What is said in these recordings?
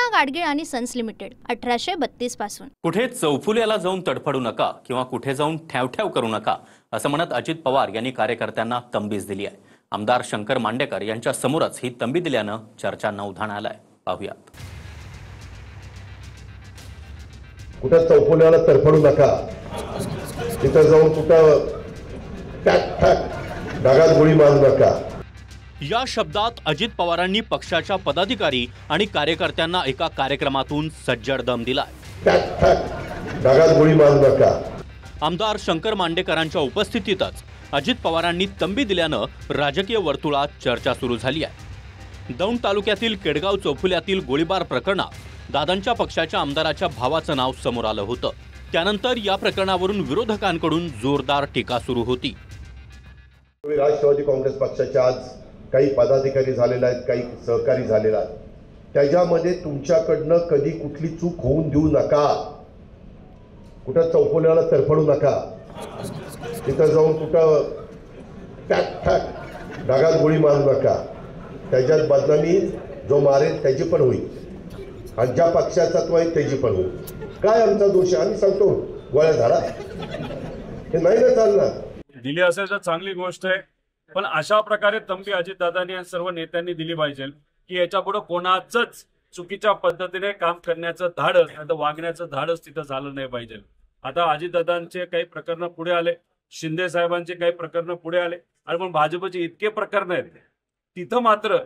गाडगीळ आणि sons limited 1832 पासून। कुठे चौफुल्याला जाऊन तडफडू नका किंवा कुठे जाऊन ठेवठेव करू नका असं म्हणत अजित पवार यांनी कार्यकर्त्यांना तंबीच दिली आहे। आमदार शंकर मांडेकर यांच्या समोरच ही तंबी दिल्यानं चर्चांना उधाण आलंय। पाहूयात। कुठे चौफुल्याला तडफडू नका, तिथे जाऊन कुठं टॅक टॅक डागात गोळी मारू नका। या शब्दात अजित पवारांनी पक्षाच्या पदाधिकारी आणि कार्यकर्त्यांना एका कार्यक्रमातून सज्जड दम दिलाय। टॅक टॅक डागात गोळी मारू नका। आमदार शंकर मांडेकरांच्या उपस्थितीतच अजित पवारांनी तंबी दिल्यानं राजकीय वर्तुळात चर्चा सुरू झाली आहे। दौंड तालुक्यातील केडगाव चौफुल्यातील गोळीबार प्रकरणात दादांच्या पक्षाच्या आमदाराच्या भावाचं नाव समोर आलं होतं। त्यानंतर या प्रकरणावरून विरोधकांकडून जोरदार टीका सुरू होती। राष्ट्रवादी काँग्रेस पक्षाचे आज काही पदाधिकारी झालेले आहेत, काही सहकारी झालेले आहेत। त्याच्यामध्ये तुमच्याकडनं कधी कुठली चूक होऊन देऊ नका। कुठं चौफुल्याला तडफडू नका, तिथं जाऊन कुठं टॅक टॅक डागात गोळी मारू नका। त्याच्यात बदनामी जो मारेल त्याची पण होईल आणि ज्या पक्षाचा तो आहे त्याची पण होईल। काय आमचा दोष आहे? आम्ही सांगतो गोळ्या झाडा, हे नाही ना चालणार। दिली असेल तर चांगली गोष्ट आहे, पण अशा प्रकारे तंबी अजितदादांनी आणि सर्व नेत्यांनी दिली पाहिजे की याच्यापुढे कोणाचंच चुकीच्या पद्धतीने काम करण्याचं धाडस आता वागण्याचं धाडस तिथं झालं नाही पाहिजे। आता अजितदादांचे काही प्रकरण पुढे आले, शिंदे साहेबांचे काही प्रकरण पुढे आले आणि पण भाजपचे इतके प्रकरण आहेत, तिथं मात्र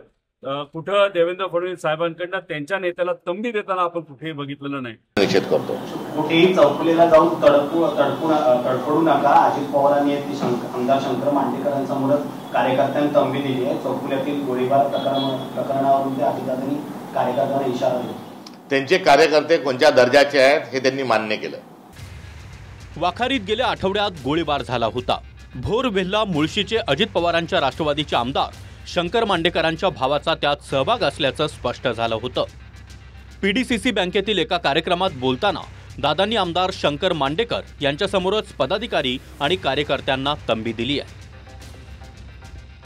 कुठं देवेंद्र फडणवीस साहेबांकडनं त्यांच्या नेत्याला तंबी देताना आपण कुठेही बघितलेलं नाही। निषेध करतो। कुठेही चौफुलीला जाऊन तडफडू नका। अजित पवारांनी आमदार शंकर मांडेकरांसमोर कार्यकर्त्यांना तंबी दिली आहे। चौफुल्यातील गोळीबार प्रकरणावरून ते अजितदादांनी कार्यकर्त्यांना इशारा दिला। त्यांचे कार्यकर्ते कोणत्या दर्जाचे आहेत हे त्यांनी मान्य केलं। वाखारीत गेल्या आठवड्यात गोळीबार झाला होता। भोर वेल्हा मुळशीचे अजित पवारांच्या राष्ट्रवादीचे आमदार शंकर मांडेकरांच्या भावाचा त्यात सहभाग असल्याचं स्पष्ट झालं होतं। पीडीसीसी बँकेतील एका कार्यक्रमात बोलताना दादांनी आमदार शंकर मांडेकर यांच्यासमोरच पदाधिकारी आणि कार्यकर्त्यांना तंबी दिली आहे।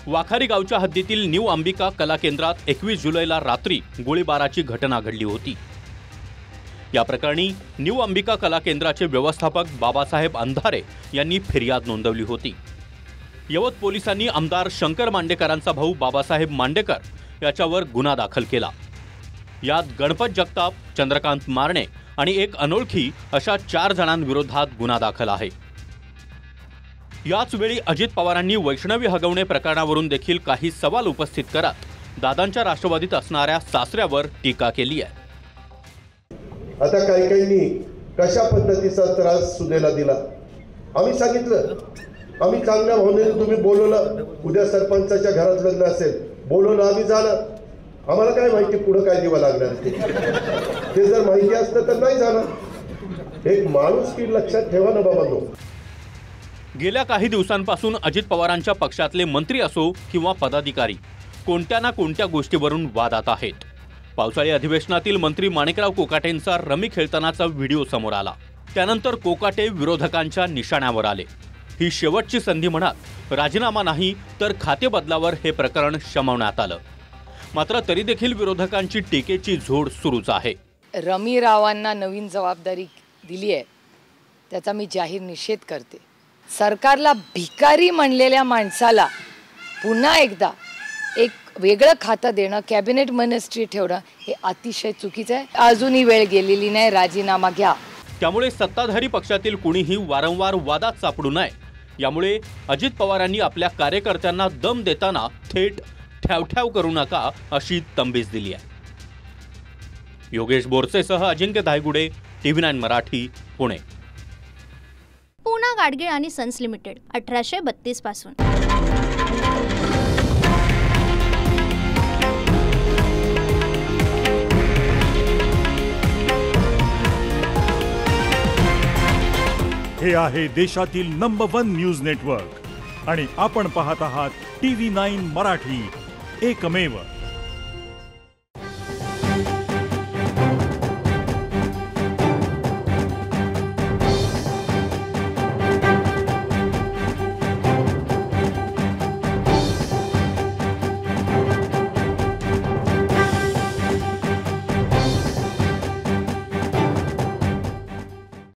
वाखारी गावच्या हद्दीतील न्यू अंबिका कला केंद्रात 21 जुलैला रात्री गोळीबाराची घटना घडली होती। या प्रकरणी न्यू अंबिका कला केंद्राचे व्यवस्थापक बाबासाहेब अंधारे यांनी फिर्याद नोंदवली होती। यवत पोलिसांनी आमदार शंकर मांडेकरांचा भाऊ बाबासाहेब मांडेकर याच्यावर गुन्हा दाखल केला। यात गणपत जगताप, चंद्रकांत मारणे आणि एक अनोळखी अशा 4 जणांविरोधात गुन्हा दाखल आहे। याच वेळी अजित पवारांनी वैष्णवी हगवणे प्रकरणावरून देखील काही सवाल उपस्थित करत दादांच्या राष्ट्रवादीत असणाऱ्या सासऱ्यावर टीका केली आहे। आता काही कशा पद्धतीचा त्रास सुनेला दिला, आम्ही सांगितलं। आम्ही चांगल्या भावनेने तुम्ही बोलवलं, उद्या सरपंचाच्या घरात लग्न असेल, बोलवलं, आम्ही जाणार। आम्हाला काय माहिती पुढे काय दिवा लागणार ते जर माहिती असतं तर नाही जाणार। एक माणूस की लक्षात ठेवा ना बाबांनो। गेल्या काही दिवसांपासून अजित पवारांच्या पक्षातले मंत्री असो किंवा पदाधिकारी कोणत्या ना कोणत्या गोष्टीवरून वादात आहेत। पावसाळी अधिवेशनातील मंत्री माणिकराव कोकाटेंचा रमी खेळतानाचा व्हिडिओ समोर आला। त्यानंतर कोकाटे विरोधकांच्या निशाण्यावर आले। ही शेवटची संधी म्हणत राजीनामा नाही तर खाते बदलावर हे प्रकरण शमवण्यात आलं। मात्र तरी देखील विरोधकांची टीकेची झोड सुरूच आहे। रमी रावांना नवीन जबाबदारी दिली आहे, त्याचा मी जाहीर निषेध करते। सरकारला भिकारी म्हणलेल्या माणसाला पुन्हा एकदा एक वेगळं खातं देणं, कॅबिनेट मिनिस्ट्री ठेवणं हे अतिशय चुकीचं आहे। अजूनही वेळ गेलेली नाही, राजीनामा घ्या। त्यामुळे सत्ताधारी पक्षातील कुणीही वारंवार वादात सापडू नये, यामुळे अजित पवारांनी आपल्या कार्यकर्त्यांना दम देताना थेट ठेवठेव करू नका अशी तंबीच दिली आहे। योगेश बोरसेसह अजिंक्य धायगुडे, TV9 मराठी, पुणे। पूना गाडगीळ आणि सन्स लिमिटेड 1832 पासून। हे आहे देशातील नंबर 1 न्यूज नेटवर्क आणि आपण पाहत आहात TV9 मराठी, एकमेव।